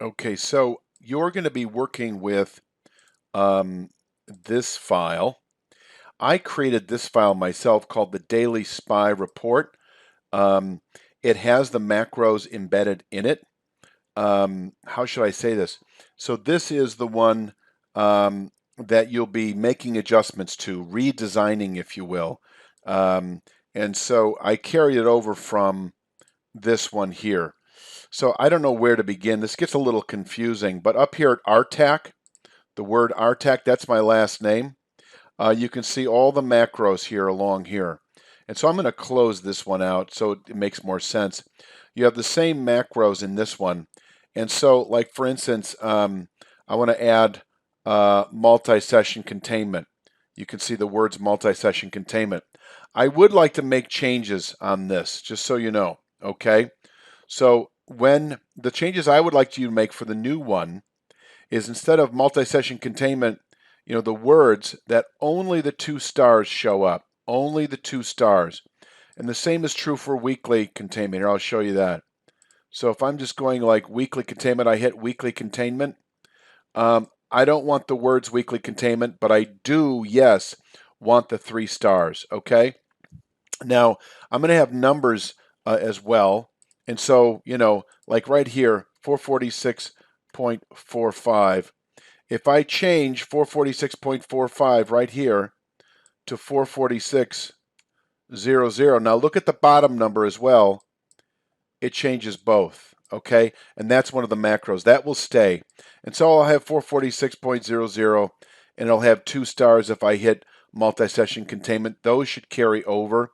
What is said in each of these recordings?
Okay, so you're going to be working with um, this file. I created this file myself called the Daily Spy Report. Um, it has the macros embedded in it. How should I say this? So this is the one that you'll be making adjustments to, redesigning, if you will. Um, and so I carried it over from this one here. So I don't know where to begin. This gets a little confusing, but up here at RTAC, the word RTAC, that's my last name. You can see all the macros here along here. And so I'm going to close this one out so it makes more sense. You have the same macros in this one. And so, like for instance, I want to add multi-session containment. You can see the words multi-session containment. I would like to make changes on this, just so you know, okay? So when the changes I would like you to make for the new one is instead of multi-session containment, the words that only the 2 stars show up, only the 2 stars. And the same is true for weekly containment. Here, I'll show you that. So if I'm just going like weekly containment, I hit weekly containment. I don't want the words weekly containment, but I do, yes, want the 3 stars, okay? Now, I'm going to have numbers as well. And so, like right here, 446.45. If I change 446.45 right here to 446.00, now look at the bottom number as well. It changes both, okay? And that's one of the macros. That will stay. And so I'll have 446.00, and it'll have 2 stars if I hit multi-session containment. Those should carry over.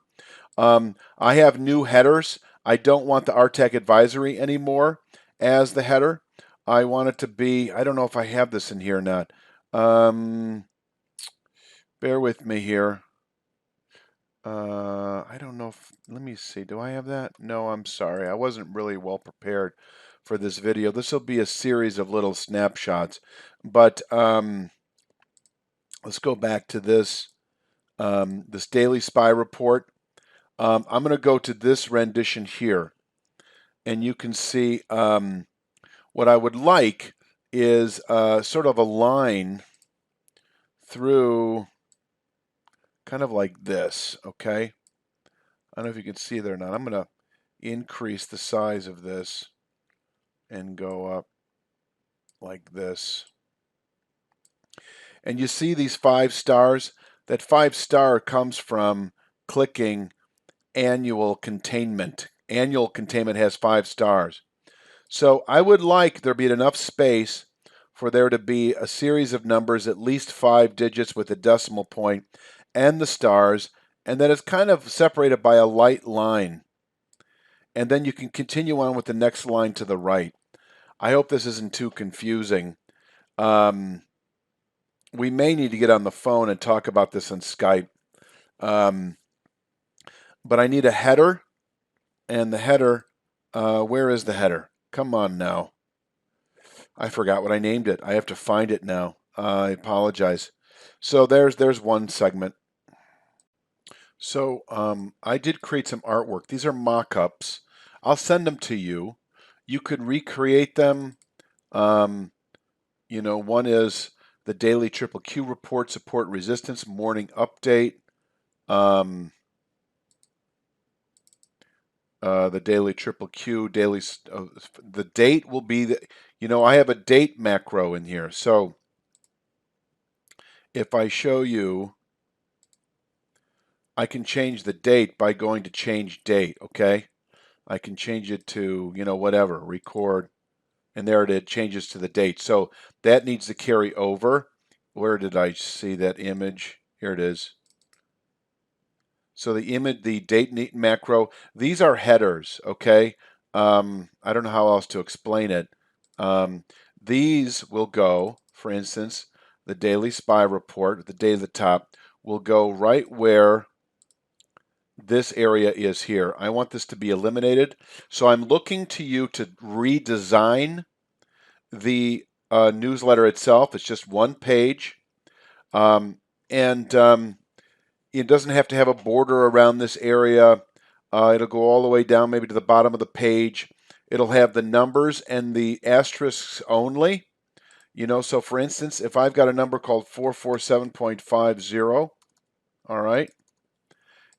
I have new headers. I don't want the RTAC advisory anymore as the header. I want it to be, I don't know if I have this in here or not. Bear with me here. I don't know if, let me see, do I have that? No, I'm sorry. I wasn't really well prepared for this video. This will be a series of little snapshots, but let's go back to this, this Daily Spy report. I'm going to go to this rendition here, and you can see what I would like is sort of a line through kind of like this, okay? I don't know if you can see there or not. I'm going to increase the size of this and go up like this. And you see these 5 stars? That 5 star comes from clicking annual containment. Annual containment has 5 stars. So I would like there be enough space for there to be a series of numbers, at least 5 digits with a decimal point, and the stars, and then it's kind of separated by a light line. And then you can continue on with the next line to the right. I hope this isn't too confusing. We may need to get on the phone and talk about this on Skype. Um, but I need a header, and the header, where is the header? Come on now. I forgot what I named it. I have to find it now. I apologize. So there's one segment. So I did create some artwork. These are mock-ups. I'll send them to you. You could recreate them. One is the daily triple Q report, support resistance, morning update. The daily triple Q, daily, the date will be, I have a date macro in here. So if I show you, I can change the date by going to change date, okay? I can change it to, whatever, record, and there it changes to the date. So that needs to carry over. Where did I see that image? Here it is. So the image, the date macro, these are headers, okay? I don't know how else to explain it. These will go, for instance, the Daily Spy report, the date at the top, will go right where this area is here. I want this to be eliminated. So I'm looking to you to redesign the newsletter itself. It's just one page. And it doesn't have to have a border around this area. It'll go all the way down maybe to the bottom of the page. It'll have the numbers and the asterisks only. So for instance, if I've got a number called 447.50, all right,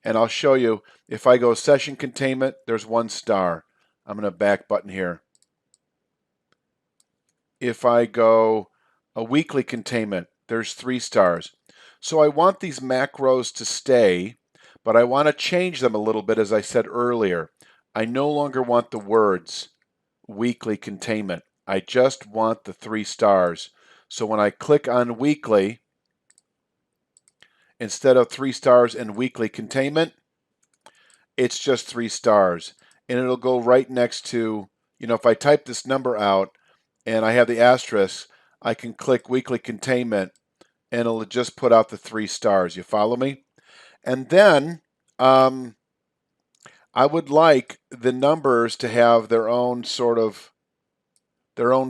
and I'll show you, if I go session containment, there's 1 star. I'm going to back button here. If I go a weekly containment, there's 3 stars. So I want these macros to stay, but I want to change them a little bit, as I said earlier. I no longer want the words weekly containment. I just want the 3 stars. So when I click on weekly, instead of 3 stars and weekly containment, it's just 3 stars. And it'll go right next to, if I type this number out and I have the asterisk, I can click weekly containment and it'll just put out the 3 stars. You follow me? And then I would like the numbers to have their own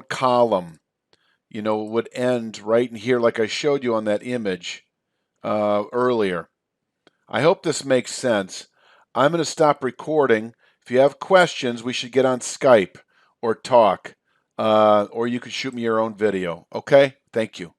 column. It would end right in here like I showed you on that image earlier. I hope this makes sense. I'm going to stop recording. If you have questions, we should get on Skype or talk, or you could shoot me your own video. Okay? Thank you.